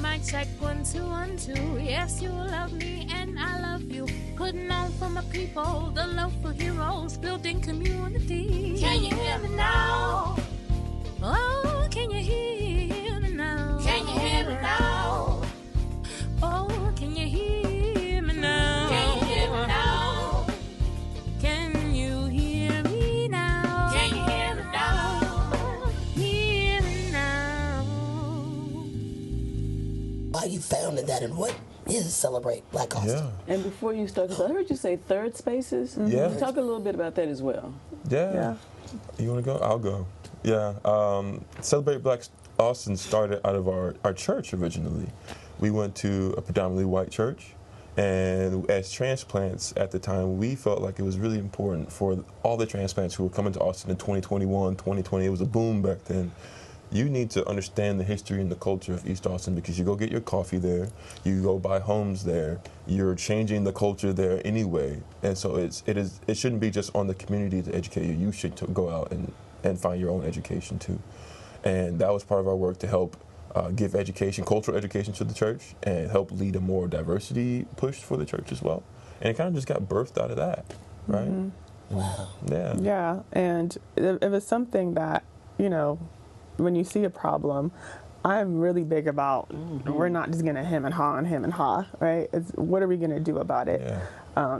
mic check, 1, 2, 1, 2. Yes, you love me and I love you. Putting on for my people, the love for heroes, building community. Can you hear me now? Oh, can you hear me now? Can you hear me now? Oh, can you hear me now? Can you hear me now? Can you hear me now? Can you hear me now? Hear me now. Why you founded that and what is Celebrate Black Austin? Yeah. And before you start, because I heard you say third spaces. Yeah. Talk a little bit about that as well. Yeah. You want to go? I'll go. Yeah. Celebrate Black Austin started out of our church originally. We went to a predominantly white church, and as transplants at the time, we felt like it was really important for all the transplants who were coming to Austin in 2021, 2020. It was a boom back then. You need to understand the history and the culture of East Austin because you go get your coffee there, you go buy homes there, you're changing the culture there anyway. And so it shouldn't be just on the community to educate you. You should go out and find your own education too. And that was part of our work to help give education, cultural education to the church and help lead a more diversity push for the church as well. And it kind of just got birthed out of that, right? Mm-hmm. Wow. Yeah. Yeah, and it was something that, when you see a problem, I'm really big about we're not just going to hem and haw, right? It's what are we going to do about it? Yeah.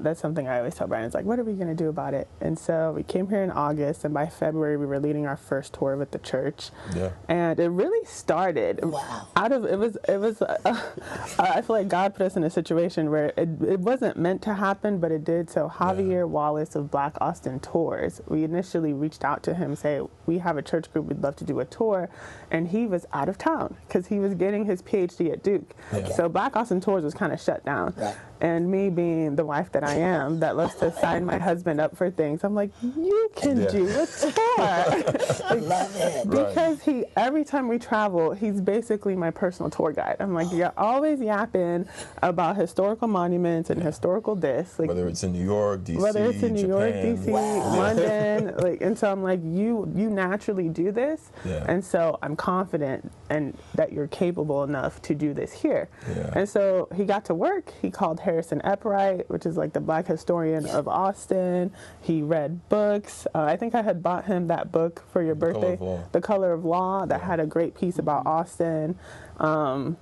That's something I always tell Bryan. It's like, what are we going to do about it? And so we came here in August, and by February we were leading our first tour with the church. Yeah. And it really started out of I feel like God put us in a situation where it wasn't meant to happen, but it did. So Javier Wallace of Black Austin Tours, we initially reached out to him, say we have a church group, we'd love to do a tour, and he was out of town because he was getting his PhD at Duke. Okay. So Black Austin Tours was kind of shut down. Right. And me being the wife that I am, that loves to sign my husband up for things, I'm like, you can do a tour. I love it. Because every time we travel, he's basically my personal tour guide. I'm like, you're always yapping about historical monuments and historical this. Like, whether it's in New York, D.C., whether it's in New York, Japan. D.C., London. And so I'm like, you naturally do this. Yeah. And so I'm confident and that you're capable enough to do this here. Yeah. And so he got to work. He called Harrison Eppright, which is like the Black historian of Austin. He read books. I think I had bought him that book for your birthday, The Color of Law, that had a great piece about Austin. And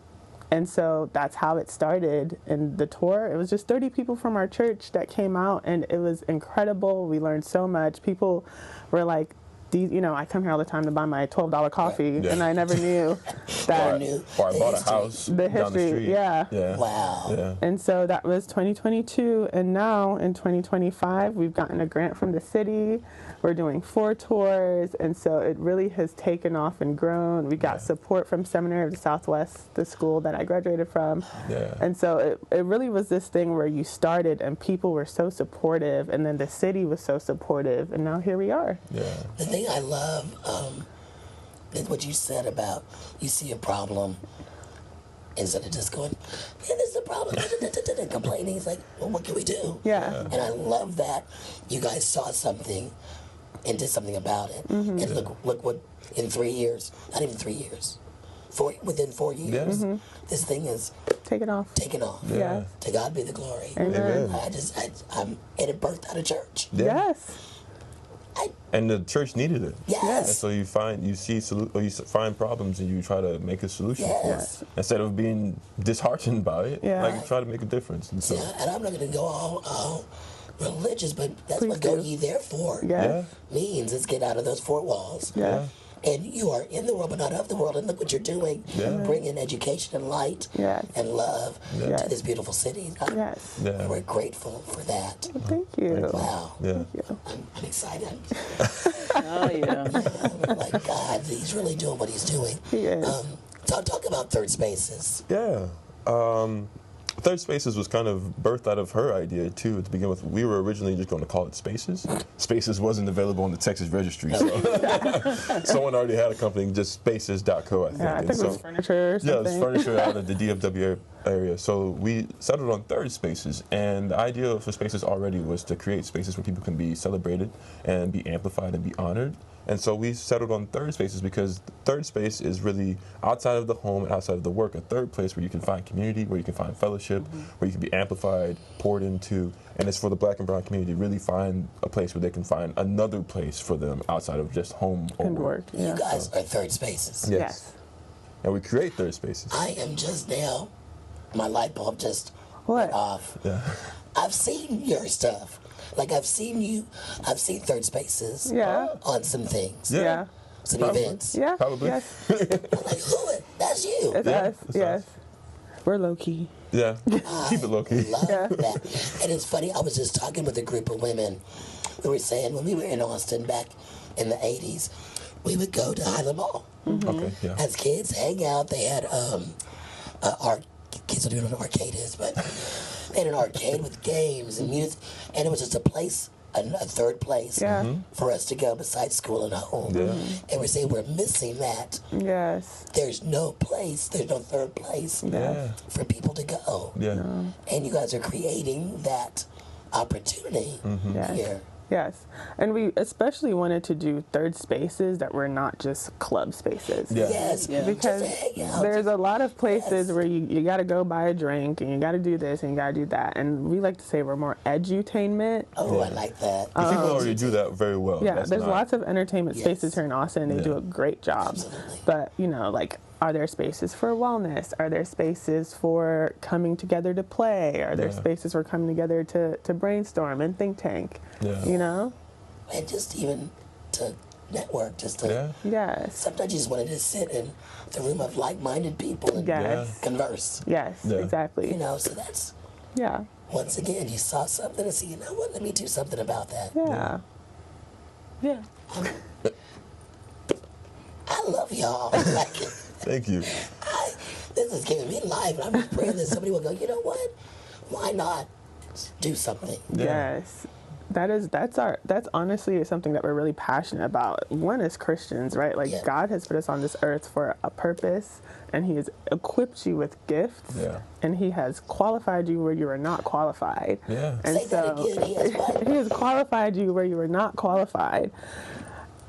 so that's how it started. In the tour, it was just 30 people from our church that came out, and it was incredible. We learned so much. People were like, I come here all the time to buy my $12 coffee, and I never knew that. Or I bought a house the history, down the street. Yeah. Wow. Yeah. And so that was 2022, and now in 2025, we've gotten a grant from the city. We're doing 4 tours, and so it really has taken off and grown. We got support from Seminary of the Southwest, the school that I graduated from. Yeah. And so it really was this thing where you started, and people were so supportive, and then the city was so supportive, and now here we are. Yeah. The thing I love is what you said about you see a problem instead of just going, man, this is a problem, complaining. It's like, well, what can we do? Yeah. And I love that you guys saw something and did something about it. Mm-hmm. And look what, in 3 years, not even 3 years, within 4 years, this thing is taken off. Yeah. To God be the glory. Amen. And it birthed out of church. Yeah. Yes. And the church needed it. Yes. And so you find problems and you try to make a solution for it. Instead of being disheartened by it, like you try to make a difference. And, so, and I'm not going to go all religious, but that's Please what do. go ye therefore means, is get out of those 4 walls. Yeah. And you are in the world, but not of the world. And look what you're doing. Bringing education and light and love to this beautiful city. We're grateful for that. Thank you. Wow. Yeah. Thank you. I'm excited. Oh, yeah. I'm like, God, he's really doing what he's doing. He is. Talk about Third Spaces. Yeah. Third Spaces was kind of birthed out of her idea, too, to begin with. We were originally just going to call it Spaces. Spaces wasn't available on the Texas registry, so someone already had a company, just spaces.co, I think. Yeah, I think it was furniture or something. Yeah, it was furniture out of the DFW area. So we settled on Third Spaces, and the idea for Spaces already was to create spaces where people can be celebrated and be amplified and be honored, And so we settled on third spaces because third space is really outside of the home and outside of the work, a third place where you can find community, where you can find fellowship, where you can be amplified, poured into. And it's for the Black and brown community to really find a place where they can find another place for them outside of just home or work. You guys are third spaces. Yes. And we create third spaces. I am just now, my light bulb just went off. Yeah. I've seen your stuff. Like I've seen third spaces on some things. Yeah. Some events. Yeah. Probably. Yes. I'm like, who? That's you. It's us. Yes. We're low key. Yeah. Keep it low key. Love that. And it's funny, I was just talking with a group of women. We were saying when we were in Austin back in the 80s, we would go to Highland Mall. Okay, yeah. As kids, hang out. They had kids don't even know what an arcade is, but they had an arcade with games and music, and it was just a place, a third place for us to go besides school and home. Yeah. And we're saying we're missing that. Yes. There's no place, there's no third place for people to go. Yeah. And you guys are creating that opportunity here. Yes. And we especially wanted to do third spaces that were not just club spaces. Yeah. Yes. Because just hang out. there's a lot of places where you got to go buy a drink and you got to do this and you got to do that. And we like to say we're more edutainment. Oh, I like that. Because people already do that very well. Yeah, That's there's not- lots of entertainment spaces here in Austin, and they do a great job. Absolutely. But, like, are there spaces for wellness? Are there spaces for coming together to play? Are there spaces for coming together to brainstorm and think tank? Yeah. You know? And just even to network, just to Yes. sometimes you just want to just sit in the room of like-minded people and converse. Yes, exactly. So that's Yeah. once again you saw something and say, you know what, let me do something about that. Yeah. Yeah. I love y'all. Like, Thank you. this is giving me life, and I'm just praying that somebody will go, you know what, why not do something? Yes. That's honestly something that we're really passionate about. One, as Christians, right? Like God has put us on this earth for a purpose, and He has equipped you with gifts, and He has qualified you where you are not qualified. Yeah. And Say that again. He has qualified you where you were not qualified.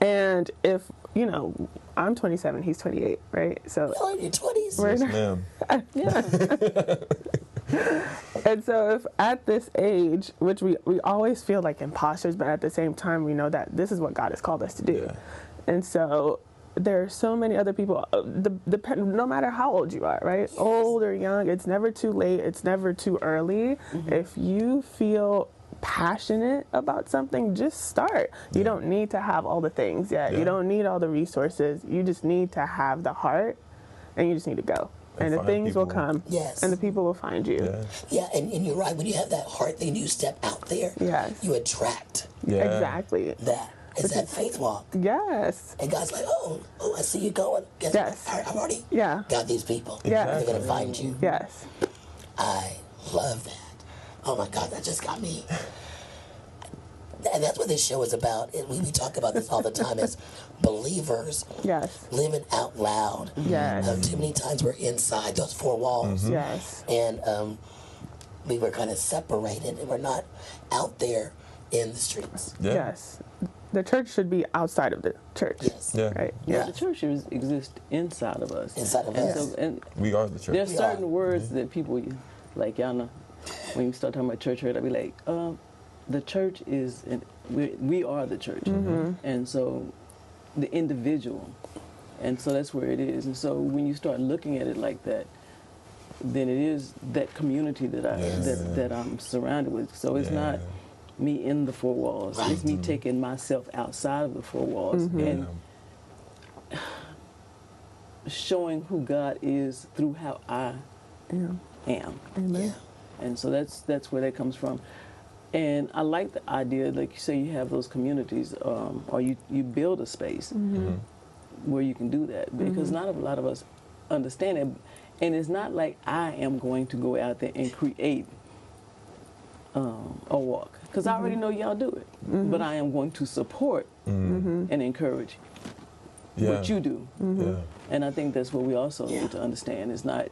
And if I'm 27, he's 28, right? So Y'all in your 20s? we're Yes, ma'am. And so if at this age, which we always feel like imposters, but at the same time we know that this is what God has called us to do. Yeah. And so there are so many other people, no matter how old you are, right? Old or young, it's never too late, it's never too early. If you feel passionate about something, just start. You don't need to have all the things yet. You don't need all the resources. You just need to have the heart, and you just need to go. And the things will come. Yes. And the people will find you. Yeah, and you're right. When you have that heart thing, you step out there, you attract Exactly. that. It's that faith walk. Yes. And God's like, oh, I see you going. Guess what? I've already got these people. They're going to find you. Yes. I love that. Oh, my God, that just got me. And that's what this show is about. And we talk about this all the time as believers living out loud. Yes. Too many times we're inside those four walls. Yes. And we were kind of separated, and we're not out there in the streets. Yes. The church should be outside of the church. Yes. Right? The church exists inside of us. Inside of us. And We are the church. there's certain words that people, like, y'all know, when you start talking about church, I'll be like, the church is, we are the church. And so the individual. And so that's where it is. And so when you start looking at it like that, then it is that community that I'm surrounded with. So it's not me in the four walls. Right. It's me taking myself outside of the four walls and showing who God is through how I am. Amen. And so that's where that comes from. And I like the idea, like you say, you have those communities, or you build a space where you can do that, because not a lot of us understand it. And it's not like I am going to go out there and create a walk, because I already know y'all do it. But I am going to support and encourage what you do. And I think that's what we also need to understand. It's not,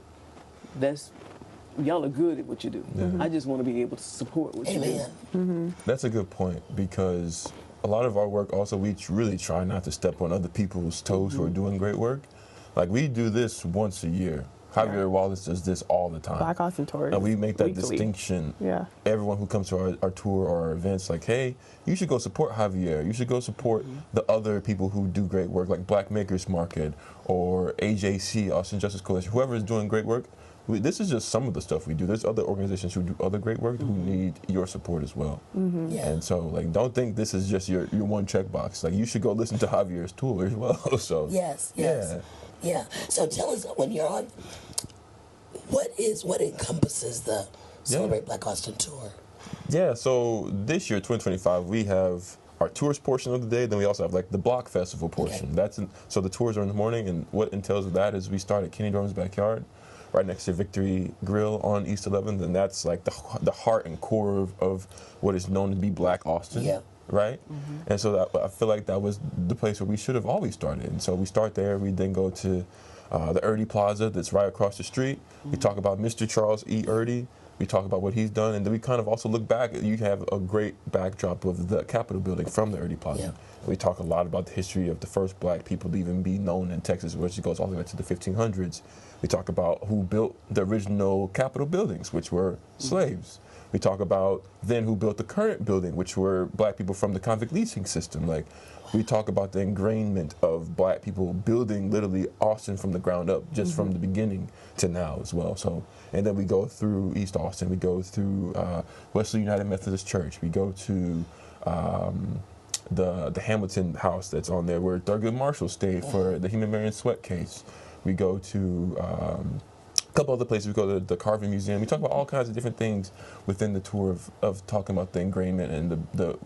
y'all are good at what you do. I just want to be able to support what you do. That's a good point, because a lot of our work also, we really try not to step on other people's toes who are doing great work. Like, we do this once a year. Javier Wallace does this all the time. Black Austin tours. And we make that distinction. Yeah. Everyone who comes to our tour or our events, like, hey, you should go support Javier. You should go support the other people who do great work, like Black Makers Market or AJC, Austin Justice Coalition. Whoever is doing great work, this is just some of the stuff we do. There's other organizations who do other great work who need your support as well. Yeah. And so, like, don't think this is just your one checkbox. Like, you should go listen to Javier's tour as well. So yes. Yeah. So tell us, when you're on, what encompasses the Celebrate Black Austin tour? Yeah, so this year, 2025, we have our tours portion of the day. Then we also have like the block festival portion. So the tours are in the morning, and what entails with that is we start at Kenny Dorham's backyard, right next to Victory Grill on East 11th, and that's like the heart and core of what is known to be Black Austin. Yeah. Right? And so I feel like that was the place where we should have always started. And so we start there. We then go to the Erdy Plaza that's right across the street. We talk about Mr. Charles E. Erdy. We talk about what he's done. And then we kind of also look back. You have a great backdrop of the Capitol building from the Erdy Plaza. Yeah. We talk a lot about the history of the first Black people to even be known in Texas, which goes all the way to the 1500s. We talk about who built the original Capitol buildings, which were slaves. We talk about then who built the current building, which were Black people from the convict leasing system. Like, we talk about the ingrainment of Black people building literally Austin from the ground up, just from the beginning to now as well. So, and then we go through East Austin. We go through Wesley United Methodist Church. We go to the Hamilton house that's on there where Thurgood Marshall stayed for the Human Marion Sweat case. We go to a couple other places. We go to the Carving Museum. We talk about all kinds of different things within the tour of talking about the ingrainment and the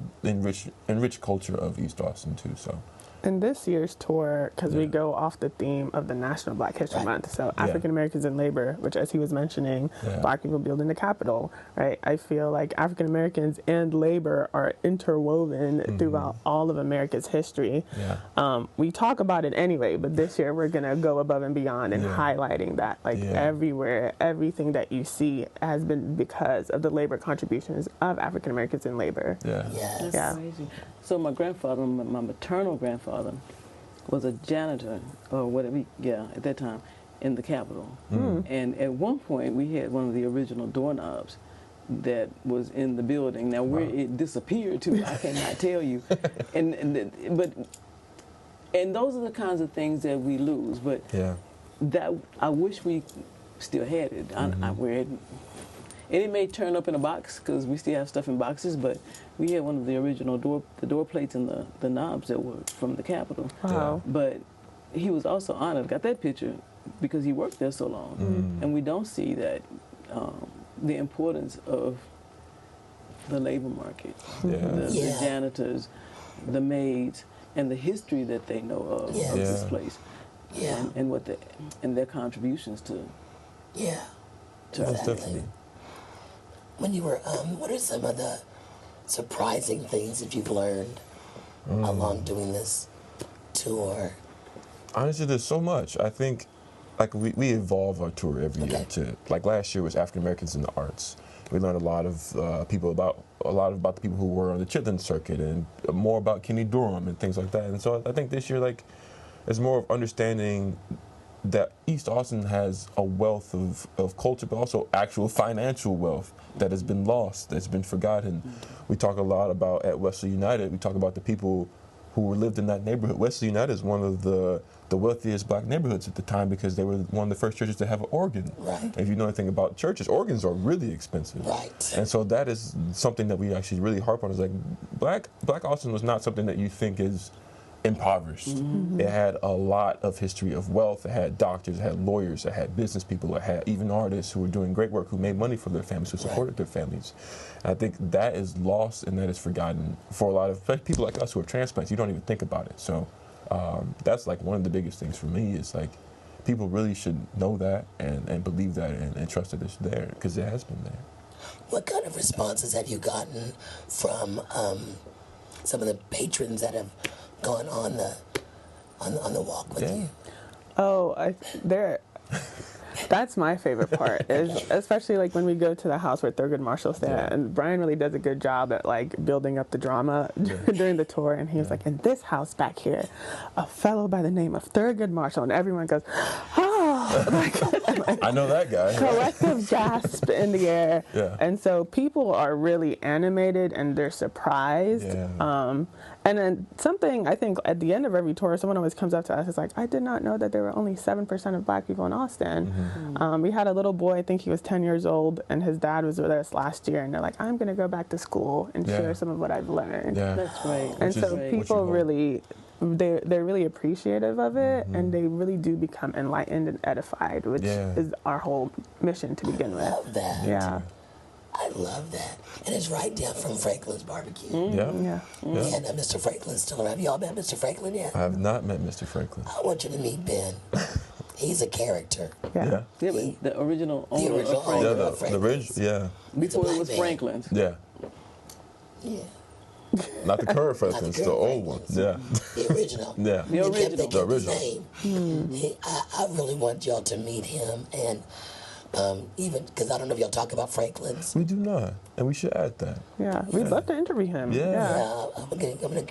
enriched culture of East Austin too. So. In this year's tour, because we go off the theme of the National Black History Month, so African Americans in labor, which, as he was mentioning, Black people building the Capitol, right? I feel like African Americans and labor are interwoven throughout all of America's history. We talk about it anyway, but this year we're going to go above and beyond and highlighting that. Like, everywhere, everything that you see has been because of the labor contributions of African Americans in labor. That's crazy. So my grandfather, my maternal grandfather, was a janitor or whatever, at that time, in the Capitol. And at one point, we had one of the original doorknobs that was in the building. Now, where it disappeared to, I cannot tell you. And those are the kinds of things that we lose. But that I wish we still had it. And it may turn up in a box because we still have stuff in boxes, but we had one of the original door plates and the knobs that were from the Capitol. Wow. But he was also honored, got that picture, because he worked there so long. And we don't see that, the importance of the labor market, the janitors, the maids, and the history that they know of this place. And their contributions to Exactly. When you were, what are some of the surprising things that you've learned along doing this tour? Honestly, there's so much. I think, like, we evolve our tour every year to, like, last year was African Americans in the arts. We learned a lot of about the people who were on the Chitlin circuit and more about Kenny Dorham and things like that. And so I think this year, like, it's more of understanding that East Austin has a wealth of culture, but also actual financial wealth that has been lost, that's been forgotten. We talk a lot about, at Wesley United, we talk about the people who lived in that neighborhood. Wesley United is one of the wealthiest Black neighborhoods at the time because they were one of the first churches to have an organ. And if you know anything about churches, organs are really expensive. And so that is something that we actually really harp on, is like Black Austin was not something that you think is impoverished. It had a lot of history of wealth. It had doctors, it had lawyers, it had business people, it had even artists who were doing great work, who made money for their families, who supported their families. And I think that is lost and that is forgotten for a lot of people like us who are transplants. You don't even think about it. So that's like one of the biggest things for me, is like people really should know that and believe that and trust that it's there, because it has been there. What kind of responses have you gotten from some of the patrons that have gone on the walk with you? Oh, That's my favorite part, is especially like when we go to the house where Thurgood Marshall stayed at, and Bryan really does a good job at like building up the drama during the tour, and he was like, in this house back here, a fellow by the name of Thurgood Marshall, and everyone goes, oh, like, I know that guy. Collective gasp in the air. Yeah. And so people are really animated and they're surprised. Yeah. And then something, I think, at the end of every tour, someone always comes up to us, it's like, I did not know that there were only 7% of black people in Austin. We had a little boy, I think he was 10 years old, and his dad was with us last year, and they're like, I'm going to go back to school and share some of what I've learned. Yeah. That's right. And so people really, they're really appreciative of it, and they really do become enlightened and edified, which is our whole mission to begin with. I love that. Yeah. I love that. And it's right down from Franklin's Barbecue. Yeah. And Mr. Franklin's still around. Y'all met Mr. Franklin yet? I have not met Mr. Franklin. I want you to meet Ben. He's a character. Yeah. Yeah, but the original owner original of Franklin. owner. The original, Before it was man. Franklin's. yeah. Yeah. Not the current Franklins, the old one. Yeah. The original. Yeah. The original. They kept his original. name. I really want y'all to meet him, and even because I don't know if y'all talk about Franklin's. We do not, and we should add that. Yeah. We'd love to interview him. Yeah, I'm gonna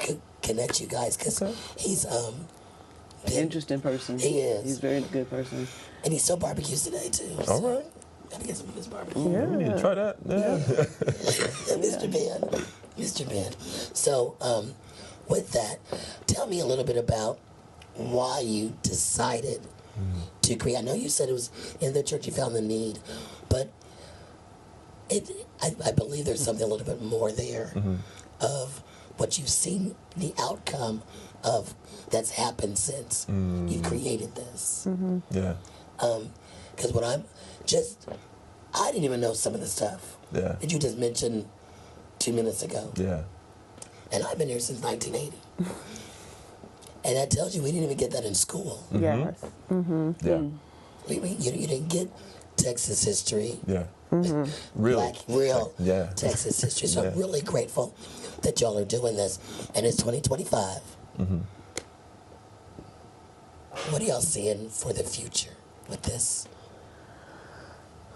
connect you guys because he's Interesting person. He is. He's a very good person. and he's so barbecues today too. All So right. gotta get some of his barbecue. Yeah. We need to try that. Yeah. Mr. Ben. So, with that, tell me a little bit about why you decided to create. I know you said it was in the church you found the need, but I believe there's something a little bit more there of what you've seen, the outcome of that's happened since you created this. Yeah. Because what I didn't even know some of the stuff Yeah. that you just mentioned 2 minutes ago. Yeah. And I've been here since 1980. And that tells you we didn't even get that in school. Yes. Yeah. You didn't get Texas history, Yeah. Real. real Yeah. Texas history. So I'm really grateful that y'all are doing this. And it's 2025. What are y'all seeing for the future with this?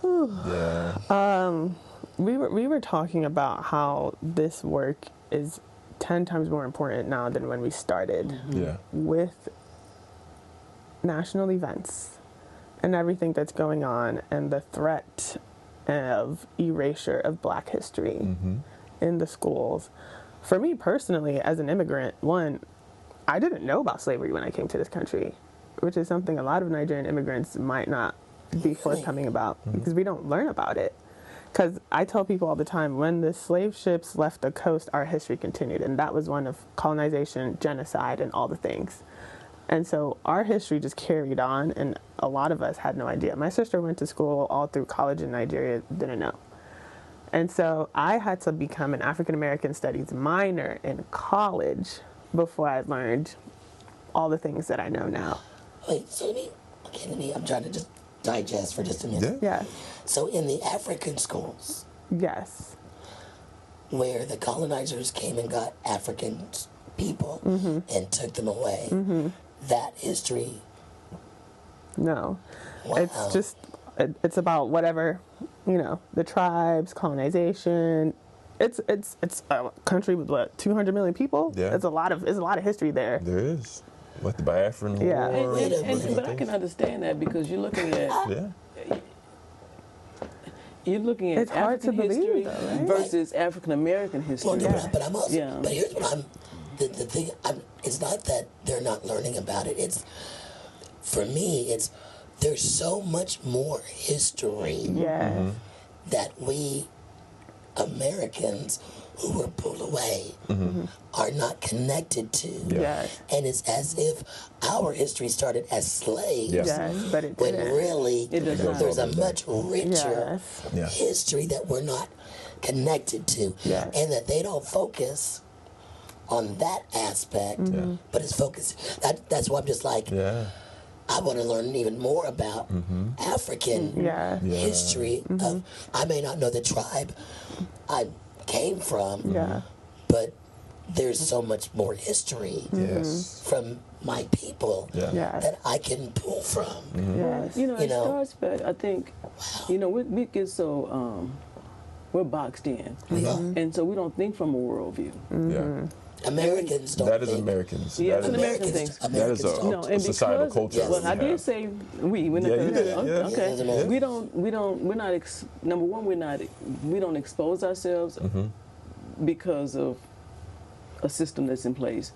Yeah. We were talking about how this work is 10 times more important now than when we started. Yeah. With national events and everything that's going on and the threat of erasure of black history in the schools. For me personally, as an immigrant, I didn't know about slavery when I came to this country, which is something a lot of Nigerian immigrants might not be forthcoming about because we don't learn about it. Because I tell people all the time, when the slave ships left the coast, our history continued. And that was one of colonization, genocide, and all the things. And so our history just carried on, and a lot of us had no idea. My sister went to school all through college in Nigeria, didn't know. And so I had to become an African American Studies minor in college before I learned all the things that I know now. Wait, so I'm trying to just digest for just a minute. Yeah. So in the African schools, Yes. where the colonizers came and got African people and took them away, that history. No. Wow. It's just, it's about whatever, the tribes, colonization. It's a country with what, 200 million people? Yeah. It's a lot of history there. There is. Like the Biafran Yeah. War. But I can understand that because you're looking at Yeah. It's hard to African believe, history though, right? versus African American history. Well, no, but I'm also. Yeah. But here's what the thing. It's not that they're not learning about it. It's for me. There's so much more history Yes. that we Americans who were pulled away are not connected to. Yes. And it's as if our history started as slaves. Yes, but it When didn't. really, It does not. there's a much richer Yes. history that we're not connected to. Yes. And that they don't focus on that aspect, but it's focused. That's why I'm just like, Yeah. I want to learn even more about African Yeah. history. I may not know the tribe I came from, Yeah. but there's so much more history from my people that I can pull from. Yes. It starts back, I think, we get so, we're boxed in. And so we don't think from a worldview. Americans don't That is think. Americans. Yeah, that it's an American thing. That is a societal culture. Yes. Well, I did say we. We're not, Yeah, you did. Okay. Yeah. We don't. We're not. Number one, we don't expose ourselves because of a system that's in place.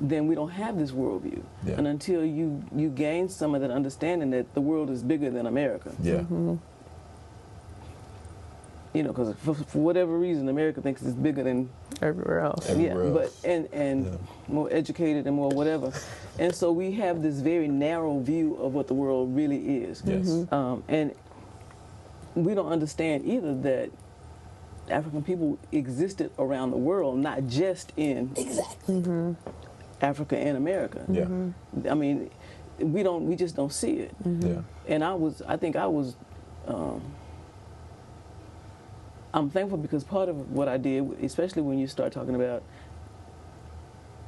Then we don't have this worldview. Yeah. And until you gain some of that understanding that the world is bigger than America. Yeah. Because for whatever reason, America thinks it's bigger than everywhere else. but more educated and more whatever, and so we have this very narrow view of what the world really is. Yes. And we don't understand either that African people existed around the world, not just in Africa and America. Yeah. I mean, we just don't see it. Yeah. And I think I was. I'm thankful because part of what I did, especially when you start talking about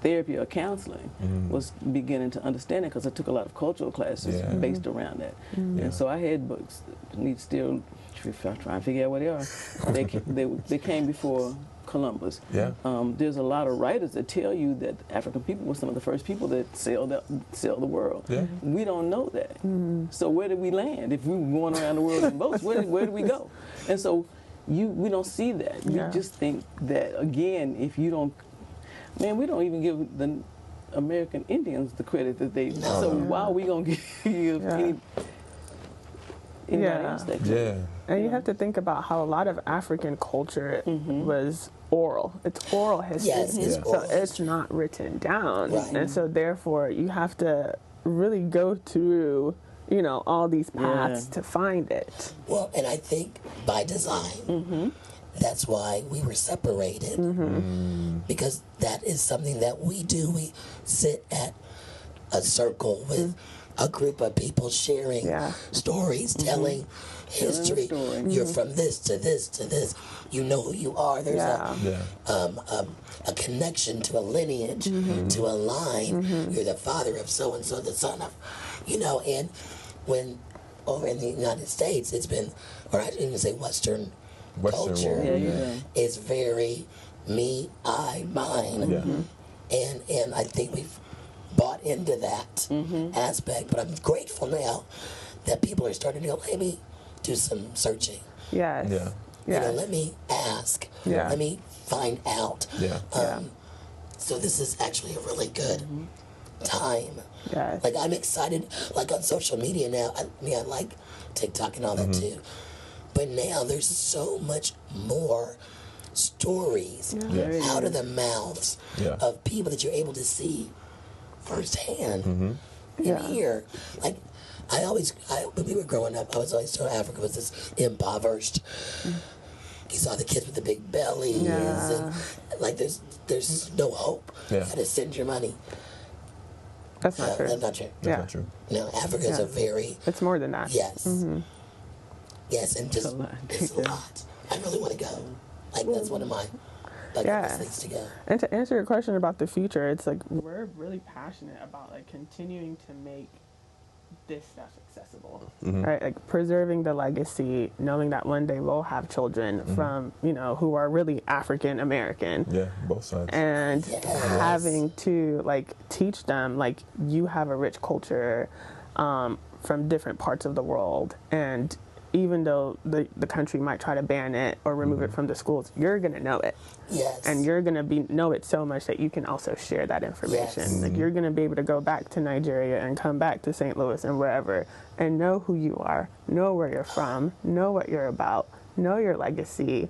therapy or counseling, was beginning to understand it because I took a lot of cultural classes based around that. And so I had books, need still trying to figure out what they are. They came before Columbus. Yeah. There's a lot of writers that tell you that African people were some of the first people that sailed the world. Yeah. We don't know that. So where did we land? If we were going around the world in boats, where did we go? And so we don't see that. We just think that, again, if you don't, we don't even give the American Indians the credit that they, why are we going to give anybody else that credit? And you have to think about how a lot of African culture was oral. It's oral history. Yes, it's oral so it's not written down. Right. And so therefore you have to really go through all these paths to find it. Well, and I think by design, that's why we were separated, because that is something that we do. We sit at a circle with a group of people sharing stories, telling history. You're from this to this to this. You know who you are. There's a connection to a lineage, to a line. You're the father of so-and-so, the son of, and when over in the United States, it's been, or I didn't even say Western culture, is very me, I, mine. And I think we've bought into that aspect, but I'm grateful now that people are starting to go, let me do some searching. Yes. Yeah. Let me ask. Let me find out. So this is actually a really good time. Yes. Like, I'm excited, like on social media now. I like TikTok and all that too. But now there's so much more stories out of the mouths of people that you're able to see firsthand and hear. Like, when we were growing up, I was always told Africa was this impoverished. You saw the kids with the big bellies, and like there's no hope. You gotta send your money. That's not true. That's not true. That's not true. No, Africa is a very... It's more than that. Yes. Yes, and just... It's a lot. I really want to go. Like, that's one of my things to go. And to answer your question about the future, it's like we're really passionate about like continuing to make this stuff accessible, right? Like preserving the legacy, knowing that one day we'll have children from, who are really African American. Yeah, both sides. And having to like teach them, like, you have a rich culture from different parts of the world. And even though the country might try to ban it or remove it from the schools, you're going to know it. Yes. And you're going to know it so much that you can also share that information. Yes. Like, you're going to be able to go back to Nigeria and come back to St. Louis and wherever and know who you are, know where you're from, know what you're about, know your legacy,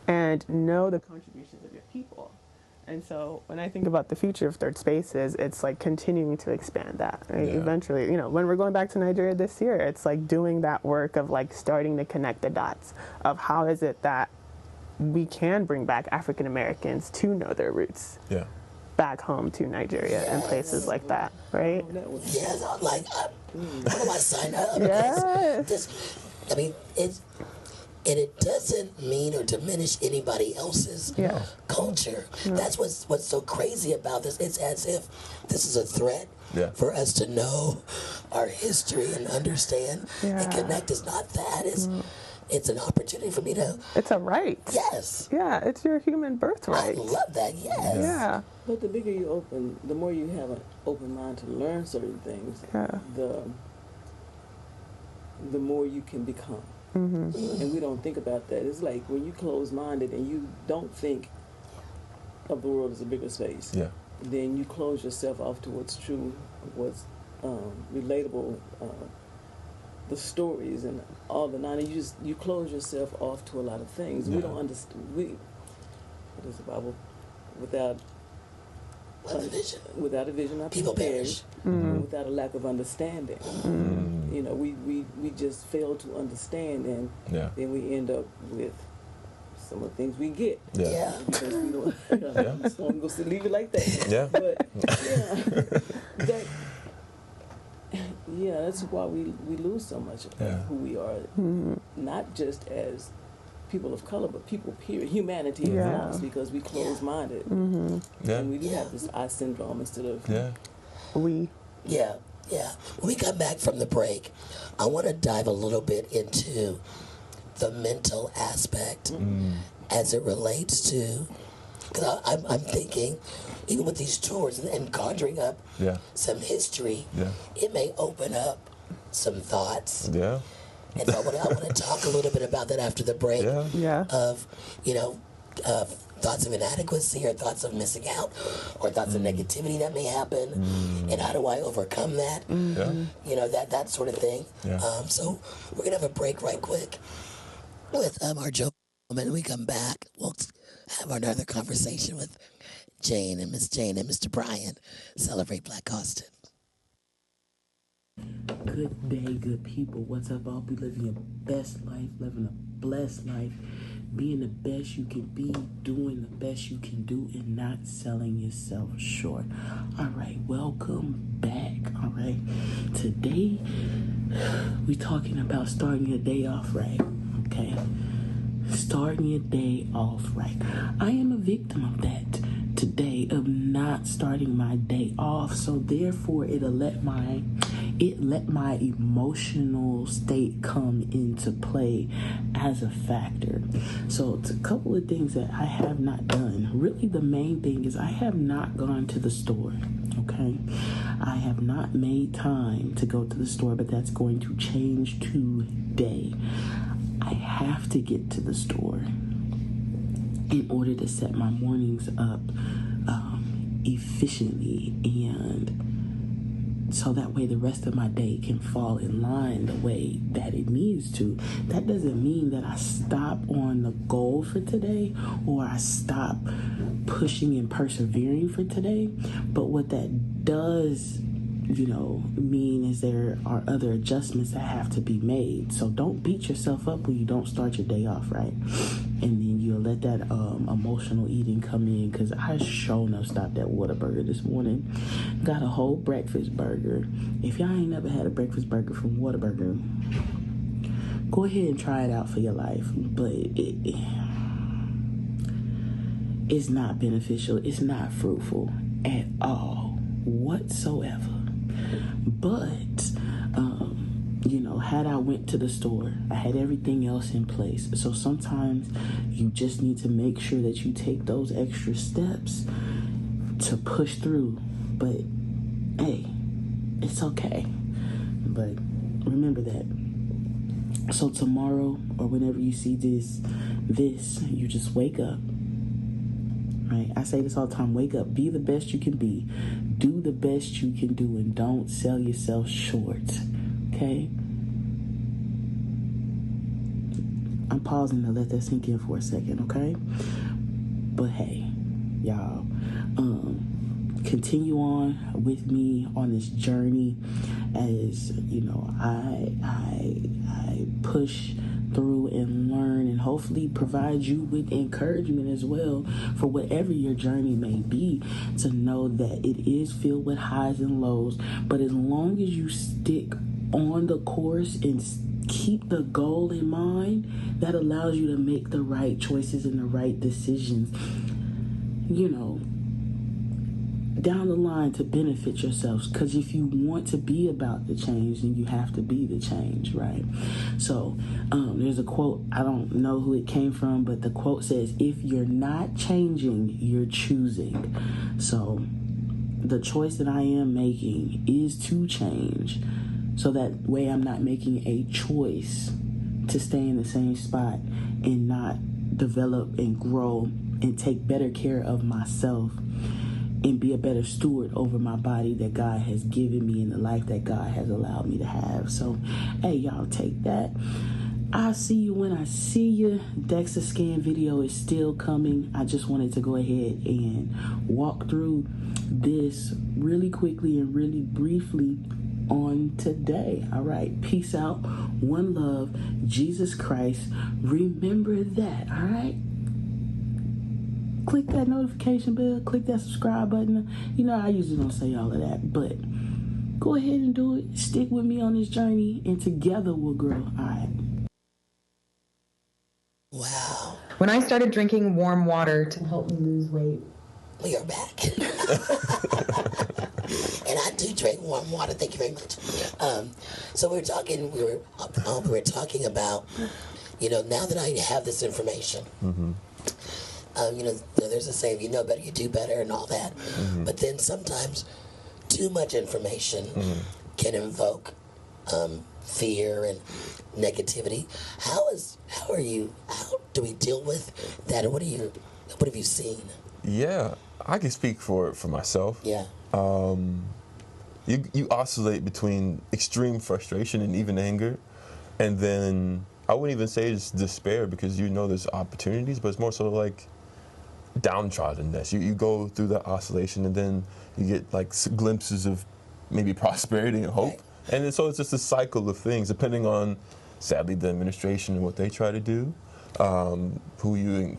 and know the contributions of your people. And so when I think about the future of Third Spaces, it's like continuing to expand that. Right? Eventually, when we're going back to Nigeria this year, it's like doing that work of like starting to connect the dots of how is it that we can bring back African Americans to know their roots back home to Nigeria and places like that, right? Yes, like, what do I sign up? Yes. And it doesn't mean or diminish anybody else's culture. That's what's so crazy about this. It's as if this is a threat for us to know our history and understand and connect. It's not that. It's an opportunity for me to... It's a right. Yes. Yeah, it's your human birthright. I love that, yes. Yeah. But the bigger you open, the more you have an open mind to learn certain things, the more you can become. Mm-hmm. And we don't think about that. It's like when you close-minded and you don't think of the world as a bigger space, then you close yourself off to what's true, what's relatable, the stories and all the nine. You close yourself off to a lot of things. We don't understand. What is the Bible? Without a vision, our people perish. Without a lack of understanding, we just fail to understand, and then we end up with some of the things we get. Because we don't. So I'm going to leave it like that. But that's why we lose so much of who we are, not just as people of color, but people, period. Humanity is lost because we close-minded. And we do have this I syndrome instead of we. Yeah. When we come back from the break, I want to dive a little bit into the mental aspect as it relates to, because I'm thinking, even with these tours and conjuring up some history, it may open up some thoughts. And so I want to talk a little bit about that after the break of, thoughts of inadequacy or thoughts of missing out or thoughts of negativity that may happen and how do I overcome that, that sort of thing. So we're going to have a break right quick with our Joe. And when we come back, we'll have another conversation with Jane and Miss Jane and Mr. Bryan. Celebrate Black Austin. Good day, good people. What's up? I'll be living your best life, living a blessed life, being the best you can be, doing the best you can do, and not selling yourself short. All right, welcome back. All right, today we're talking about starting your day off right. Okay, starting your day off right. I am a victim of that today, of not starting my day off, so therefore it let my emotional state come into play as a factor. So it's a couple of things that I have not done. Really, the main thing is I have not gone to the store. Okay, I have not made time to go to the store, but that's going to change today. I have to get to the store in order to set my mornings up efficiently, and so that way the rest of my day can fall in line the way that it needs to. That doesn't mean that I stop on the goal for today or I stop pushing and persevering for today, but what that does mean is there are other adjustments that have to be made. So don't beat yourself up when you don't start your day off right, and then you'll let that emotional eating come in, because I sure enough stopped at Whataburger this morning, got a whole breakfast burger. If y'all ain't never had a breakfast burger from Whataburger, go ahead and try it out for your life, but it's not beneficial, it's not fruitful at all whatsoever. But had I went to the store, I had everything else in place. So sometimes you just need to make sure that you take those extra steps to push through. But hey, it's okay. But remember that. So tomorrow or whenever you see this, you just wake up. Right? I say this all the time. Wake up. Be the best you can be. Do the best you can do, and don't sell yourself short. Okay? I'm pausing to let that sink in for a second, okay? But hey, y'all, continue on with me on this journey as, I push through and learn and hopefully provide you with encouragement as well for whatever your journey may be, to know that it is filled with highs and lows, but as long as you stick on the course and keep the goal in mind, that allows you to make the right choices and the right decisions, you know, down the line to benefit yourselves. Because if you want to be about the change, then you have to be the change, right? So there's a quote, I don't know who it came from, but the quote says, if you're not changing, you're choosing. So the choice that I am making is to change, so that way I'm not making a choice to stay in the same spot and not develop and grow and take better care of myself and be a better steward over my body that God has given me and the life that God has allowed me to have. So, hey, y'all, take that. I'll see you when I see you. DEXA scan video is still coming. I just wanted to go ahead and walk through this really quickly and really briefly on today. All right, peace out, one love, Jesus Christ. Remember that, all right? Click that notification bell, click that subscribe button. You know, I usually don't say all of that, but go ahead and do it. Stick with me on this journey, and together we'll grow. All right. Wow. When I started drinking warm water to help me lose weight. We are back. And I do drink warm water. Thank you very much. So we were talking about, you know, now that I have this information, you know, there's a saying, you know better, you do better, and all that. But then sometimes too much information can invoke fear and negativity. How do we deal with that, or what have you seen? Yeah, I can speak for myself. Yeah. You oscillate between extreme frustration and even anger, and then I wouldn't even say it's despair, because you know there's opportunities, but it's more so like downtroddenness. You go through the oscillation, and then you get like glimpses of maybe prosperity and hope. Right. And so it's just a cycle of things, depending on, sadly, the administration and what they try to do, who you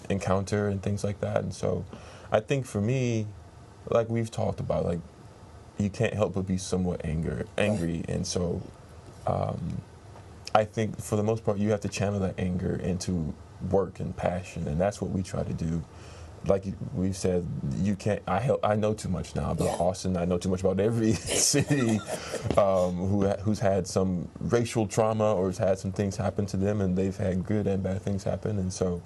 encounter and things like that. And so I think for me, like we've talked about, like you can't help but be somewhat angry. Right. And so I think for the most part, you have to channel that anger into work and passion, and that's what we try to do. Like we've said, you can't. I know too much now about Austin. I know too much about every city who's had some racial trauma or has had some things happen to them, and they've had good and bad things happen. And so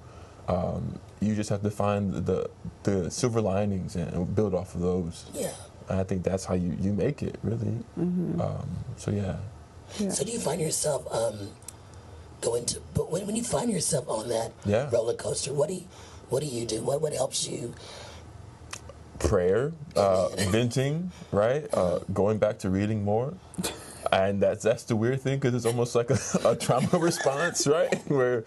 you just have to find the silver linings and build off of those. Yeah. And I think that's how you make it, really. So yeah. So do you find yourself but when you find yourself on that roller coaster, what do you do? What helps you? Prayer, venting, right? Going back to reading more. And that's the weird thing, because it's almost like a trauma response, right? Where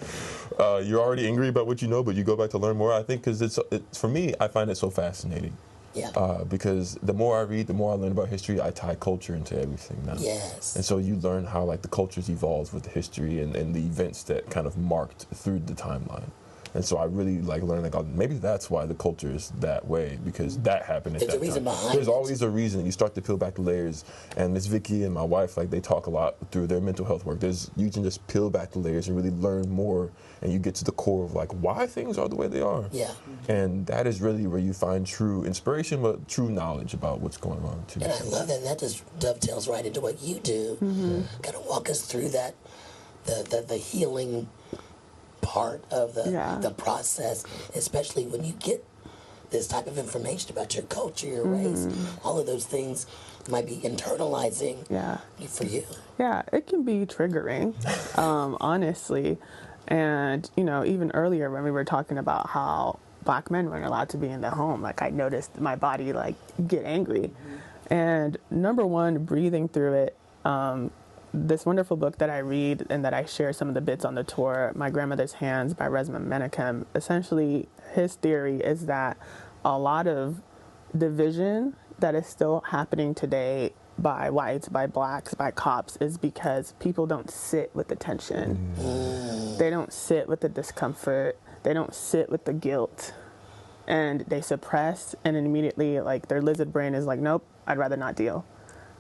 you're already angry about what you know, but you go back to learn more. I think because for me, I find it so fascinating. Yeah. Because the more I read, the more I learn about history. I tie culture into everything now. Yes. And so you learn how like the cultures evolved with the history and the events that kind of marked through the timeline. And so I really like learning, like, maybe that's why the culture is that way, because that happened at that time. There's a reason behind it. There's always a reason. You start to peel back the layers. And Miss Vicki and my wife, like, they talk a lot through their mental health work. You can just peel back the layers and really learn more, and you get to the core of, like, why things are the way they are. Yeah. And that is really where you find true inspiration, but true knowledge about what's going on, too. And I love that. And that just dovetails right into what you do. Kind of walk us through that, the healing part of the process, especially when you get this type of information about your culture, your race, all of those things might be internalizing for you. Yeah, it can be triggering, honestly. And, you know, even earlier when we were talking about how Black men weren't allowed to be in the home, like I noticed my body like get angry. And number one, breathing through it. This wonderful book that I read and that I share some of the bits on the tour, My Grandmother's Hands by Resmaa Menakem, essentially his theory is that a lot of division that is still happening today by whites, by blacks, by cops is because people don't sit with the tension. They don't sit with the discomfort. They don't sit with the guilt. And they suppress, and immediately like their lizard brain is like, nope, I'd rather not deal.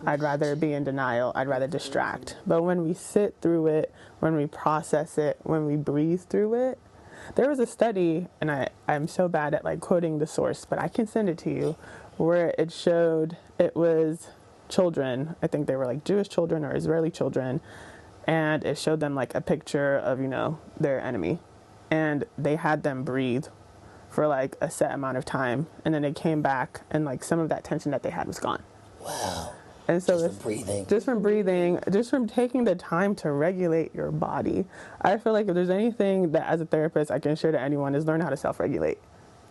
I'd rather be in denial. I'd rather distract. But when we sit through it, when we process it, when we breathe through it, there was a study, and I'm so bad at like quoting the source, but I can send it to you, where it showed it was children. I think they were like Jewish children or Israeli children. And it showed them like a picture of, their enemy. And they had them breathe for like a set amount of time. And then they came back and like some of that tension that they had was gone. Wow. And so just from breathing. Just from taking the time to regulate your body. I feel like if there's anything that as a therapist I can share to anyone is learn how to self-regulate.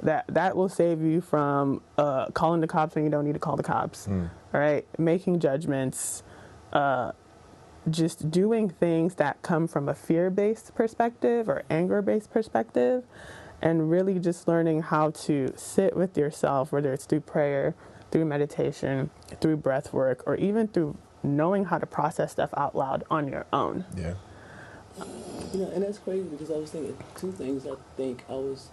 That will save you from calling the cops when you don't need to call the cops. All right? Making judgments, just doing things that come from a fear-based perspective or anger-based perspective, and really just learning how to sit with yourself, whether it's through prayer, through meditation, through breath work, or even through knowing how to process stuff out loud on your own. Yeah. And that's crazy because I was thinking two things. I think I was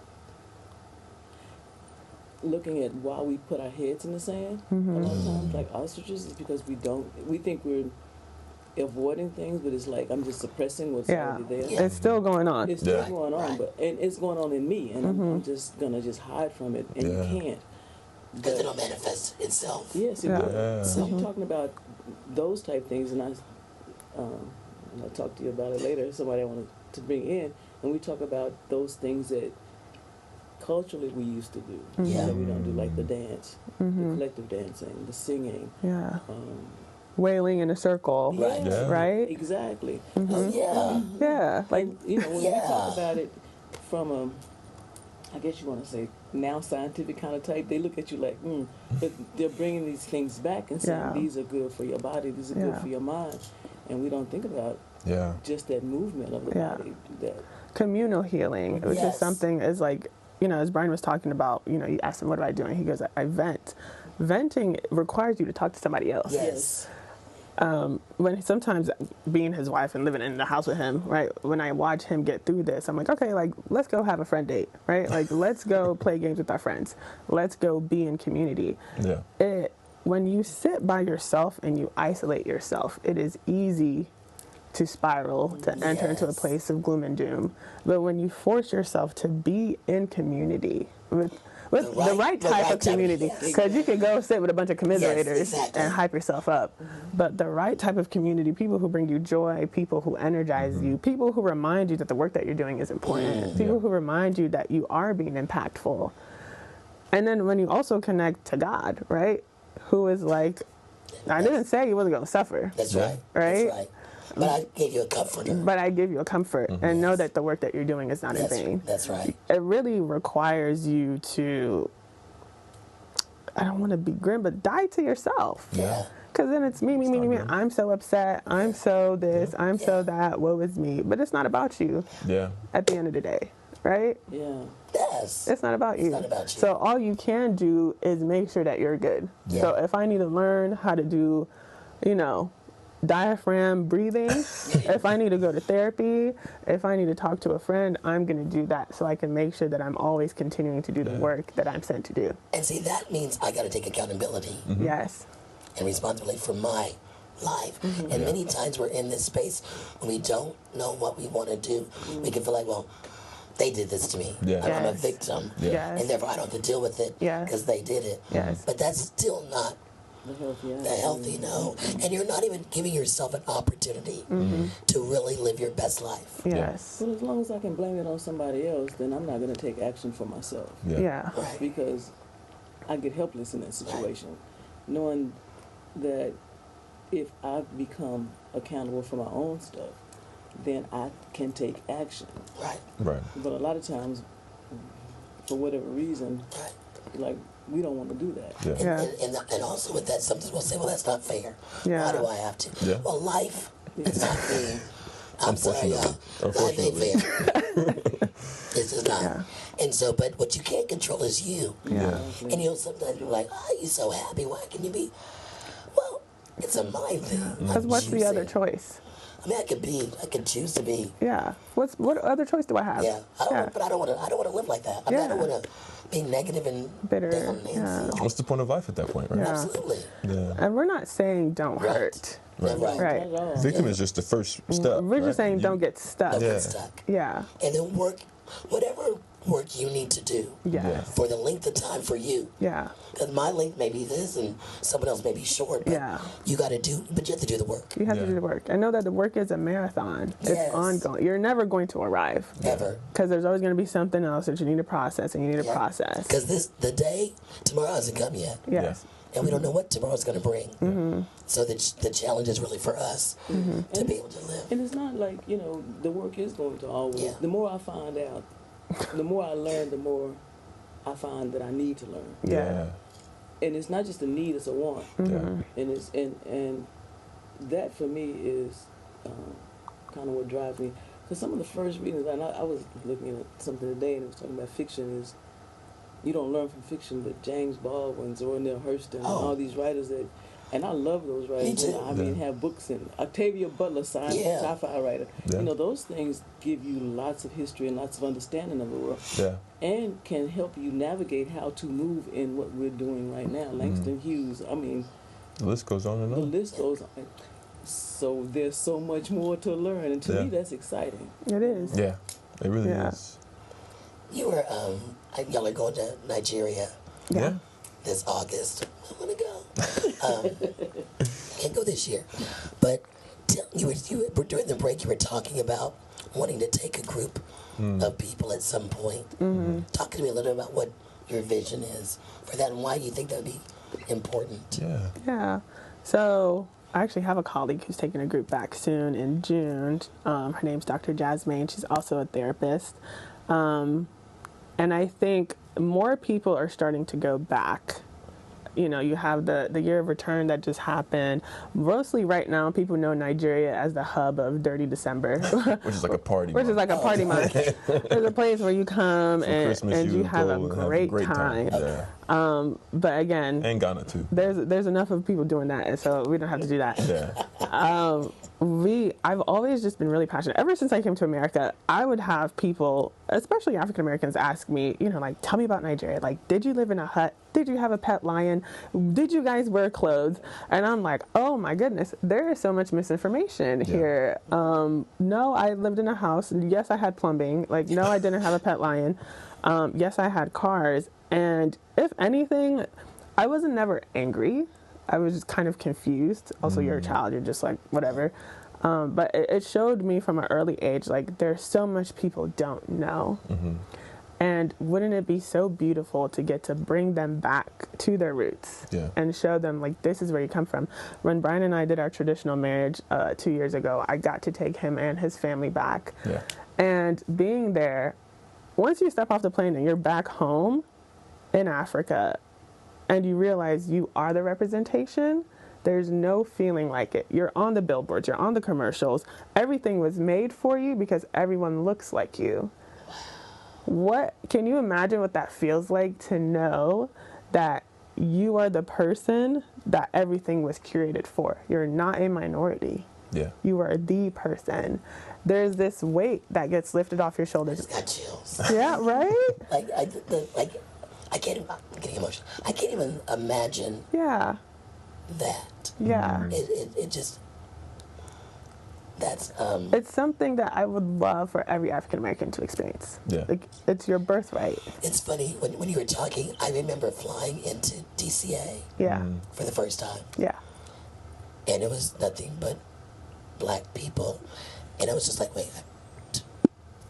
looking at why we put our heads in the sand a lot of times, like ostriches, is because we think we're avoiding things, but it's like I'm just suppressing what's already there. Yeah. It's still going on. It's still going on, and it's going on in me, and I'm just gonna hide from it, and you can't. Because it'll manifest itself. Yes, it will. So you're talking about those type things, and I'll talk to you about it later. Somebody I wanted to bring in, and we talk about those things that culturally we used to do that we don't do, like the dance, the collective dancing, the singing. Yeah. Wailing in a circle, right? Exactly. Yeah. Like, when we talk about it from I guess you want to say now scientific kind of type, they look at you like, but they're bringing these things back and saying these are good for your body, these are good for your mind, and we don't think about just that movement of the body. That communal healing, which is something is like, as Bryan was talking about, you asked him, what do I do? And he goes, I vent. Venting requires you to talk to somebody else. Yes. When sometimes being his wife and living in the house with him, right? When I watch him get through this, I'm like, okay, like let's go have a friend date, right? Like let's go play games with our friends. Let's go be in community. Yeah. When you sit by yourself and you isolate yourself, it is easy to spiral, to enter into a place of gloom and doom. But when you force yourself to be in community with the right type of community, because you can go sit with a bunch of commiserators and hype yourself up. But the right type of community, people who bring you joy, people who energize you, people who remind you that the work that you're doing is important, people who remind you that you are being impactful. And then when you also connect to God, right, who is like, I didn't say you wasn't going to suffer. That's right. Right? That's right. But I gave you a comforter. But I give you a comfort and know that the work that you're doing is not in vain. That's right. It really requires you to, I don't want to be grim, but die to yourself. Yeah. Because then it's me. I'm so upset. I'm so this. I'm so that. Woe is me. But it's not about you. Yeah. At the end of the day, right? Yeah. Yes. It's not about you. It's not about you. So all you can do is make sure that you're good. Yeah. So if I need to learn how to do, diaphragm breathing, if I need to go to therapy, if I need to talk to a friend, I'm going to do that so I can make sure that I'm always continuing to do the work that I'm sent to do. And see, that means I got to take accountability. Yes. And responsibility for my life. And many times we're in this space when we don't know what we want to do. We can feel like, well, they did this to me. Yeah. I'm a victim. Yes. And therefore I don't have to deal with it because they did it. Yes. But that's still not the healthy, no. And you're not even giving yourself an opportunity to really live your best life. Yes. But as long as I can blame it on somebody else, then I'm not going to take action for myself. Yeah. Right. Because I get helpless in that situation. Knowing that if I become accountable for my own stuff, then I can take action. Right. Right. But a lot of times, for whatever reason, like, we don't want to do that. Yeah. And also with that, some people will say, well, that's not fair. Yeah. Why do I have to? Yeah. Well, life is not fair. I'm sorry, y'all. Life ain't Unfortunately. fair. It's just not. Yeah. And so, but what you can't control is you. Yeah. And you'll sometimes be like, oh, you're so happy. Why can you be? Well, it's a mind thing. Because what's the other choice? I mean, I could choose to be. Yeah. What other choice do I have? Yeah. But I don't want to live like that. I mean, I don't want to be negative and bitter. down Nancy. What's the point of life at that point, right? Yeah. Absolutely. Yeah. And we're not saying don't hurt. Right. Victim is just the first step. We're just saying don't get stuck. Don't get stuck. Yeah. And then whatever work you need to do. Yeah. For the length of time for you. Yeah. Because my length may be this and someone else may be short. But you got to but you have to do the work. You have to do the work. I know that the work is a marathon. It's ongoing. You're never going to arrive. Ever. Because there's always going to be something else that you need to process and you need to process. Because tomorrow hasn't come yet. Yes. And we don't know what tomorrow's going to bring. Mm-hmm. So the challenge is really for us to be able to live. And it's not like, the work is going to always. Yeah. The more I find out, the more I learn, the more I find that I need to learn. Yeah. And it's not just a need, it's a want. Mm-hmm. And that for me is kind of what drives me. Because some of the first readings, and I was looking at something today and it was talking about fiction, is you don't learn from fiction, but James Baldwin, Zora Neale Hurston, and all these writers and I love those writers. Me too. I mean, have books and Octavia Butler, sci-fi writer. Yeah. Those things give you lots of history and lots of understanding of the world. Yeah. And can help you navigate how to move in what we're doing right now. Langston Hughes, I mean... The list goes on and on. The list goes on. So there's so much more to learn, and to me that's exciting. It is. Yeah, it really is. You were, y'all are going to Nigeria. Yeah. This August. I want to go. Can't go this year. But you were during the break, you were talking about wanting to take a group of people at some point. Mm-hmm. Talk to me a little bit about what your vision is for that and why you think that would be important. Yeah. So I actually have a colleague who's taking a group back soon in June. Her name's Dr. Jasmine. She's also a therapist. And I think more people are starting to go back. You have the year of return that just happened. Mostly right now, people know Nigeria as the hub of Dirty December. Which is like a party month. Which is like a party month. There's a place where you come and you have a great time. Yeah. But again... And Ghana, too. There's enough of people doing that, and so we don't have to do that. Yeah. I've always just been really passionate. Ever since I came to America, I would have people, especially African Americans, ask me, tell me about Nigeria. Like, did you live in a hut? Did you have a pet lion? Did you guys wear clothes? And I'm like, oh my goodness, there is so much misinformation here. No, I lived in a house. Yes, I had plumbing. Like, no, I didn't have a pet lion. Yes, I had cars. And if anything, I wasn't never angry. I was just kind of confused. Also, you're a child. You're just like, whatever. But it showed me from an early age, like, there's so much people don't know. Mm-hmm. And wouldn't it be so beautiful to get to bring them back to their roots and show them, like, this is where you come from. When Bryan and I did our traditional marriage 2 years ago, I got to take him and his family back. Yeah. And being there, once you step off the plane and you're back home in Africa and you realize you are the representation, there's no feeling like it. You're on the billboards, you're on the commercials. Everything was made for you because everyone looks like you. Can you imagine what that feels like to know that you are the person that everything was curated for? You're not a minority. Yeah. You are the person. There's this weight that gets lifted off your shoulders. I just got chills. Yeah, right? I can't even, I'm getting emotional. I can't even imagine that. Yeah. It just, that's... It's something that I would love for every African American to experience. Yeah. Like, it's your birthright. It's funny, when you were talking, I remember flying into DCA for the first time. Yeah. And it was nothing but black people. And I was just like, wait,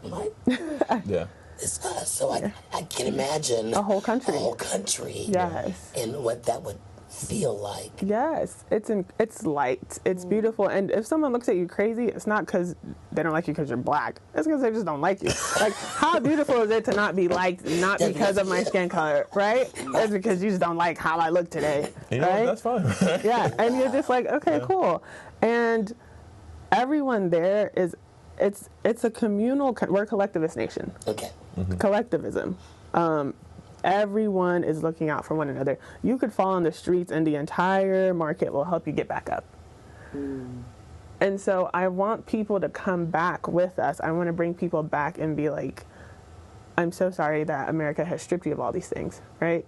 what? Yeah. It's us. So I can imagine a whole country. Yes. And what that would feel like. Yes. It's light. It's beautiful. And if someone looks at you crazy, it's not because they don't like you because you're black. It's because they just don't like you. Like, how beautiful is it to not be liked, not because of my skin color, right? It's because you just don't like how I look today. Right? That's fine. Yeah. And you're just like, okay, cool. And everyone there is, it's a communal, we're a collectivist nation. Okay. Mm-hmm. Collectivism. Everyone is looking out for one another. You could fall on the streets and the entire market will help you get back up. And so I want people to come back with us. I want to bring people back and be like, I'm so sorry that America has stripped you of all these things, right?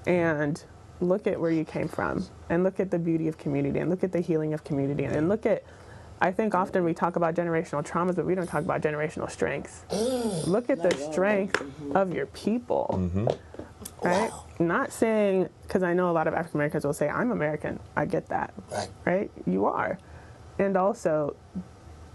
And look at where you came from, and look at the beauty of community, and look at the healing of community, and look at, I think often we talk about generational traumas, but we don't talk about generational strengths. Look at the strength of your people, right? Wow. Not saying, because I know a lot of African Americans will say, I'm American. I get that, right? You are. And also,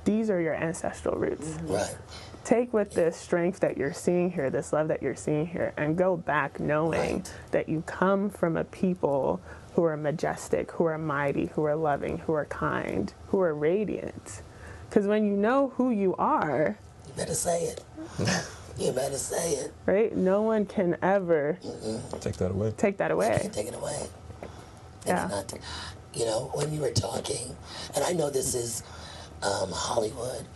these are your ancestral roots. Right. Take with this strength that you're seeing here, this love that you're seeing here, and go back knowing that you come from a people who are majestic, who are mighty, who are loving, who are kind, who are radiant. Because when you know who you are... You better say it. You better say it. Right? No one can ever... Take that away. Take that away. You can't take it away. You know, when you were talking, and I know this is Hollywood,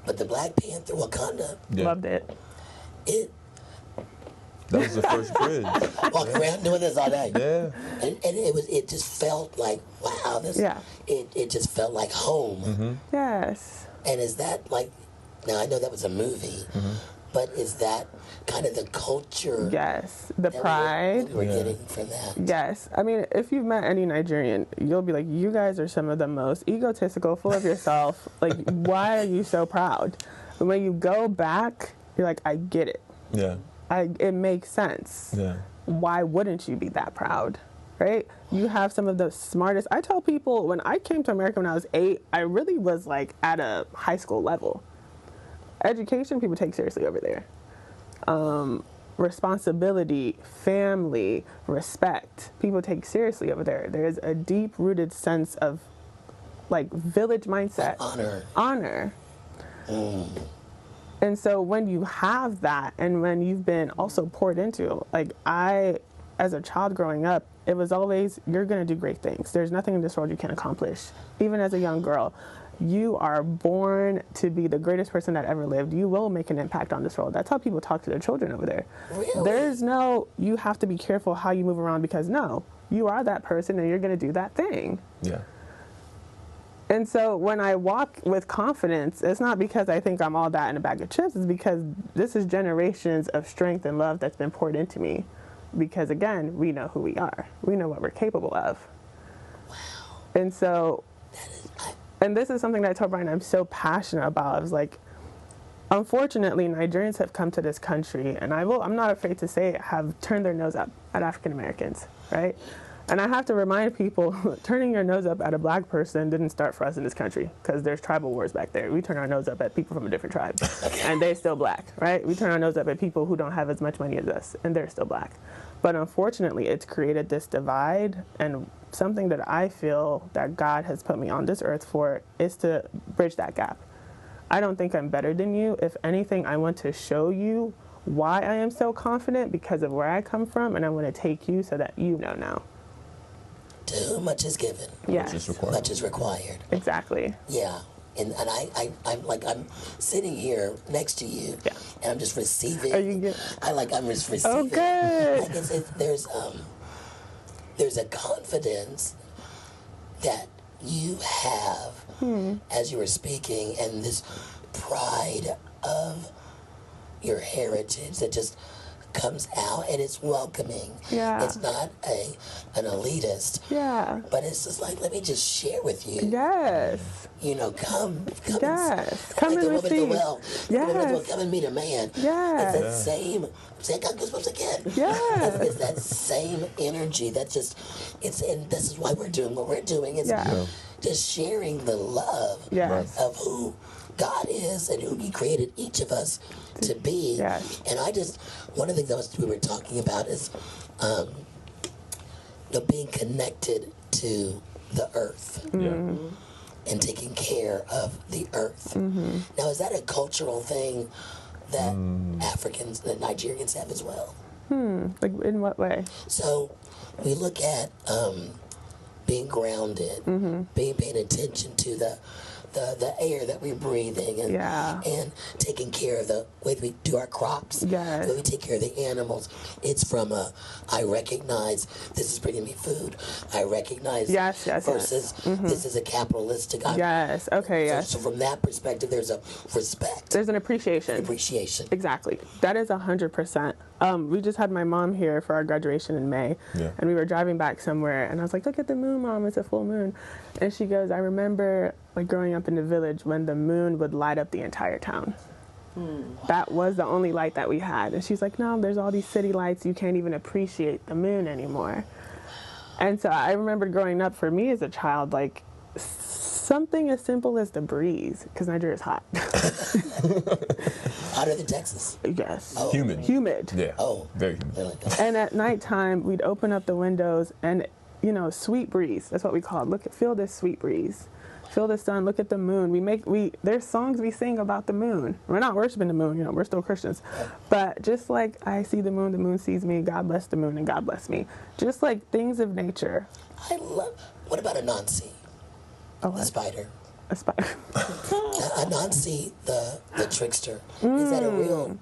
but the Black Panther Wakanda. Loved it. That was the first bridge. Walking around doing this all day. Yeah. And it just felt like, wow, it just felt like home. Yes. And is that like, now I know that was a movie, but is that kind of the culture? Yes. The pride. We're getting from that. Yes. I mean, if you've met any Nigerian, you'll be like, you guys are some of the most egotistical, full of yourself. Like, why are you so proud? But when you go back, you're like, I get it. Yeah. It makes sense. Yeah. Why wouldn't you be that proud? Right? You have some of the smartest. I tell people, when I came to America when I was 8, I really was like at a high school level. Education, people take seriously over there. Responsibility, family, respect, people take seriously over there. There's a deep-rooted sense of like village mindset. Honor. And so when you have that, and when you've been also poured into, like as a child growing up, it was always, you're going to do great things. There's nothing in this world you can't accomplish. Even as a young girl, you are born to be the greatest person that ever lived. You will make an impact on this world. That's how people talk to their children over there. Really? There's no, you have to be careful how you move around, because no, you are that person and you're going to do that thing. Yeah. And so when I walk with confidence, it's not because I think I'm all that in a bag of chips. It's because this is generations of strength and love that's been poured into me. Because again, we know who we are. We know what we're capable of. Wow. And so, and this is something that I told Bryan I'm so passionate about. I was like, unfortunately, Nigerians have come to this country, and I'm not afraid to say it, have turned their nose up at African Americans, right? And I have to remind people, turning your nose up at a black person didn't start for us in this country, because there's tribal wars back there. We turn our nose up at people from a different tribe, and they're still black, right? We turn our nose up at people who don't have as much money as us, and they're still black. But unfortunately, it's created this divide, and something that I feel that God has put me on this earth for is to bridge that gap. I don't think I'm better than you. If anything, I want to show you why I am so confident because of where I come from, and I want to take you so that you know now. To whom much is given, yes. Much is required. Exactly. Yeah. And I'm sitting here next to you, and I'm just receiving. Are you good? I'm just receiving. Oh, good. There's a confidence that you have as you were speaking, and this pride of your heritage that just comes out, and it's welcoming. Yeah. It's not an elitist. Yeah. But it's just like, let me just share with you. Yes. You know, come. Yes. Come and receive. Yes. Come and meet a man. Yes. It's that same. See, I got goosebumps again. Yes. It's that same energy. That's just. And this is why we're doing what we're doing. It's just sharing the love of who God is and who He created each of us to be. Yes. And one of the things we were talking about is being connected to the earth and taking care of the earth. Now, is that a cultural thing that Africans, that Nigerians have as well? Like, in what way? So we look at being grounded, being paying attention to the air that we're breathing, and taking care of the way we do our crops, the way we take care of the animals. It's from I recognize this is bringing me food. I recognize versus this is a capitalistic. So from that perspective, there's a respect. There's an appreciation. Exactly. That is 100%. We just had my mom here for our graduation in May, and we were driving back somewhere, and I was like, look at the moon, Mom, it's a full moon. And she goes, I remember like growing up in the village when the moon would light up the entire town. That was the only light that we had. And she's like, no, there's all these city lights, you can't even appreciate the moon anymore. And so I remember growing up, for me as a child, like something as simple as the breeze, because Nigeria is hot. Hotter than Texas? Yes. Oh. Humid. Yeah. Oh. Very humid. And at nighttime, we'd open up the windows and, you know, sweet breeze. That's what we call it. Feel this sweet breeze. Feel the sun. Look at the moon. There's songs we sing about the moon. We're not worshiping the moon, you know, we're still Christians. But just like I see the moon sees me, God bless the moon and God bless me. Just like things of nature. What about Anansi? The spider. A spider. Anansi, the trickster. Is that a real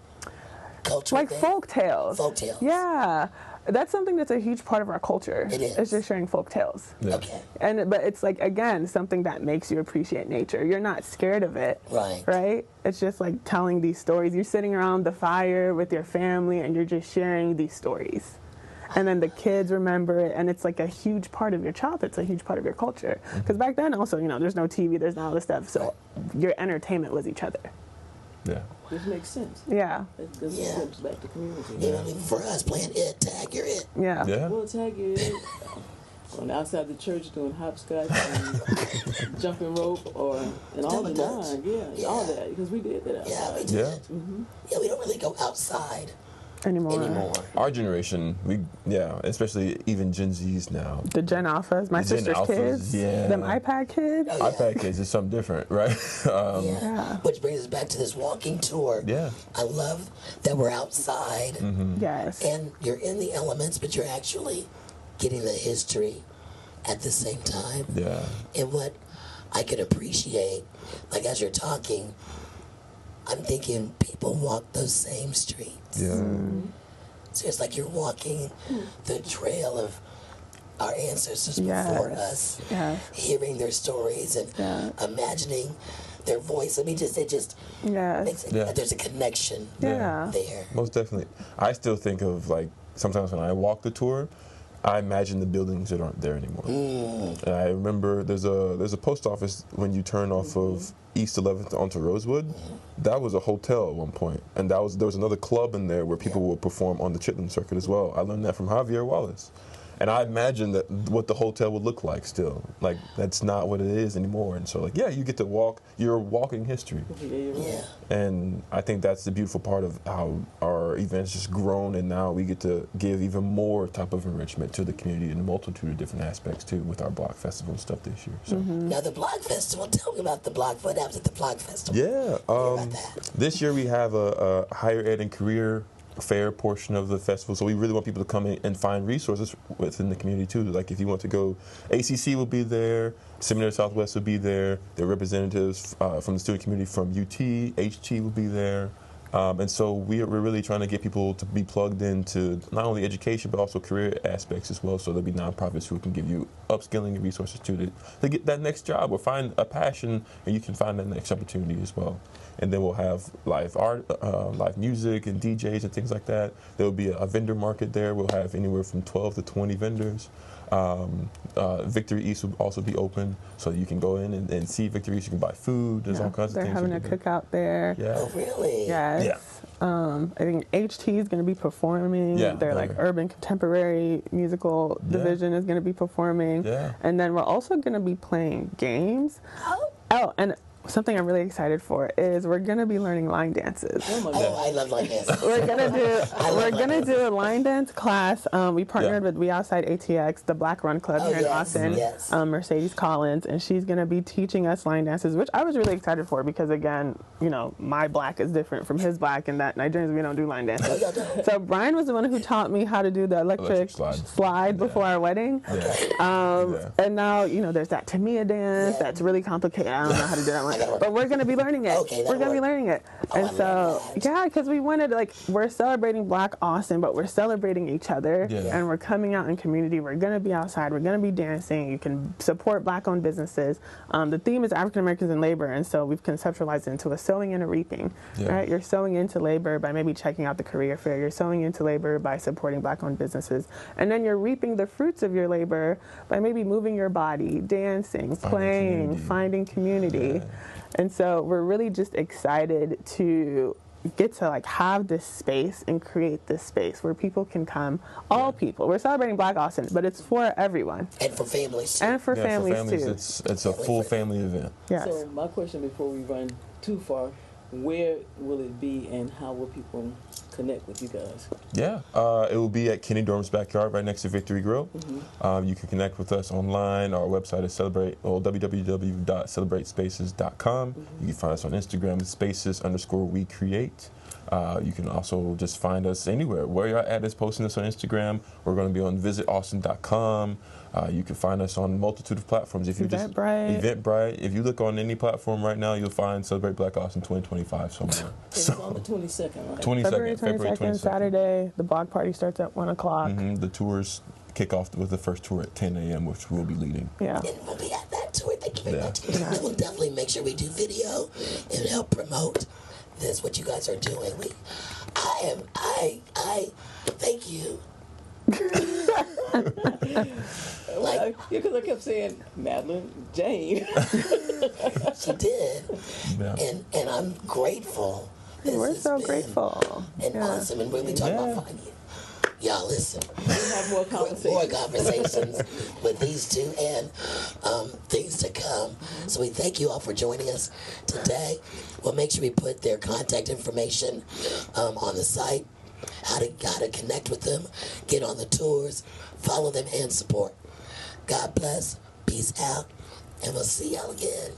culture? Like folk tales. Folk tales. Yeah. That's something that's a huge part of our culture. It is. It's just sharing folk tales. Yeah. Okay. But it's like, again, something that makes you appreciate nature. You're not scared of it. Right. Right? It's just like telling these stories. You're sitting around the fire with your family and you're just sharing these stories. And then the kids remember it, and it's like a huge part of your childhood. It's a huge part of your culture. Because back then also, you know, there's no TV, there's not all this stuff. So your entertainment was each other. Yeah. Which makes sense. Yeah. It steps back to community. Yeah, I mean, for us, playing it, tag, you're it. Yeah. Well, tag, you're it. On the outside the church doing hopscotch and jumping rope and all the nine. All that. Because we did that outside. Yeah, we did. Yeah, we don't really go outside anymore. Our generation, especially even Gen Zs now. The Gen Alphas, my sister's kids. Yeah. Them iPad kids. Oh, yeah. iPad kids is something different, right? Which brings us back to this walking tour. Yeah. I love that we're outside. Yes. And you're in the elements, but you're actually getting the history at the same time. Yeah. And what I could appreciate, like as you're talking, I'm thinking people walk those same streets. Yeah. So it's like you're walking the trail of our ancestors before us, hearing their stories and imagining their voice. I mean, it just makes it, there's a connection there. Most definitely. I still think of, like, sometimes when I walk the tour, I imagine the buildings that aren't there anymore. And I remember there's a post office when you turn off of East 11th onto Rosewood. That was a hotel at one point, and there was another club in there where people would perform on the Chitlin circuit as well. I learned that from Javier Wallace. And I imagine that what the hotel would look like still. Like, that's not what it is anymore. And so, like, you get to walk. You're walking history. Yeah. And I think that's the beautiful part of how our events just grown, and now we get to give even more type of enrichment to the community in a multitude of different aspects, too, with our Block Festival and stuff this year. So. Now, the Block Festival, tell me about the Block. What happens at the Block Festival? Yeah. This year we have a higher ed and career fair portion of the festival, so we really want people to come in and find resources within the community too. Like if you want to go, ACC will be there, Seminary Southwest will be there, there are representatives from the student community from UT, HT will be there, and so we're really trying to get people to be plugged into not only education but also career aspects as well, so there'll be nonprofits who can give you upskilling and resources to get that next job or find a passion, and you can find that next opportunity as well. And then we'll have live art, live music, and DJs and things like that. There will be a vendor market there. We'll have anywhere from 12 to 20 vendors. Victory East will also be open, so you can go in and see Victory East. You can buy food. There's all kinds of things. They're having a cookout there. Yeah. Oh, really? Yes. Yeah. I think HT is going to be performing. Yeah, Their like urban contemporary musical division is going to be performing. Yeah. And then we're also going to be playing games. Oh, and something I'm really excited for is we're gonna be learning line dances. Oh, I love line dances. We're gonna do a line dance class. We partnered with We Outside ATX, the Black Run Club here in Austin. Yes. Mercedes Collins, and she's gonna be teaching us line dances, which I was really excited for because again, you know, my black is different from his black, and that Nigerians, we don't do line dances. So Bryan was the one who taught me how to do the electric slide before our wedding. And now, you know, there's that Tamia dance that's really complicated. I don't know how to do that one. But we're going to be learning it. We're going to be learning it. And so, because we wanted, like, we're celebrating Black Austin, but we're celebrating each other. And we're coming out in community. We're going to be outside. We're going to be dancing. You can support Black-owned businesses. The theme is African Americans in labor. And so we've conceptualized it into a sowing and a reaping. Right? You're sowing into labor by maybe checking out the career fair. You're sowing into labor by supporting Black-owned businesses. And then you're reaping the fruits of your labor by maybe moving your body, dancing, playing, finding community. And so we're really just excited to get to like have this space and create this space where people can come, all people. We're celebrating Black Austin, but it's for everyone. And for families too. And for families too. It's a full family event. Yes. So my question before we run too far, where will it be and how will people connect with you guys? It will be at Kenny Dorm's backyard right next to Victory Grill. You can connect with us online. Our website is www.celebratespaces.com. You can find us on Instagram, spaces_we create. You can also just find us anywhere. Where you're at is posting us on Instagram. We're going to be on visitaustin.com. You can find us on a multitude of platforms. If you Eventbrite. If you look on any platform right now, you'll find Celebrate Black Austin 2025 somewhere. It's on the 22nd, right? February 22nd, Saturday. The block party starts at 1 o'clock. The tours kick off with the first tour at 10 a.m., which we'll be leading. And we'll be at that tour. Thank you very much. And we'll definitely make sure we do video and help promote this, what you guys are doing. I thank you. Because I kept saying Madelyn, Jane. She did. And I'm grateful. We're so grateful. And awesome. And when we talk about finding you, y'all listen. We'll have more conversations with these two and things to come. So we thank you all for joining us today. We'll make sure we put their contact information on the site, how to connect with them, get on the tours, follow them, and support. God bless. Peace out. And we'll see y'all again.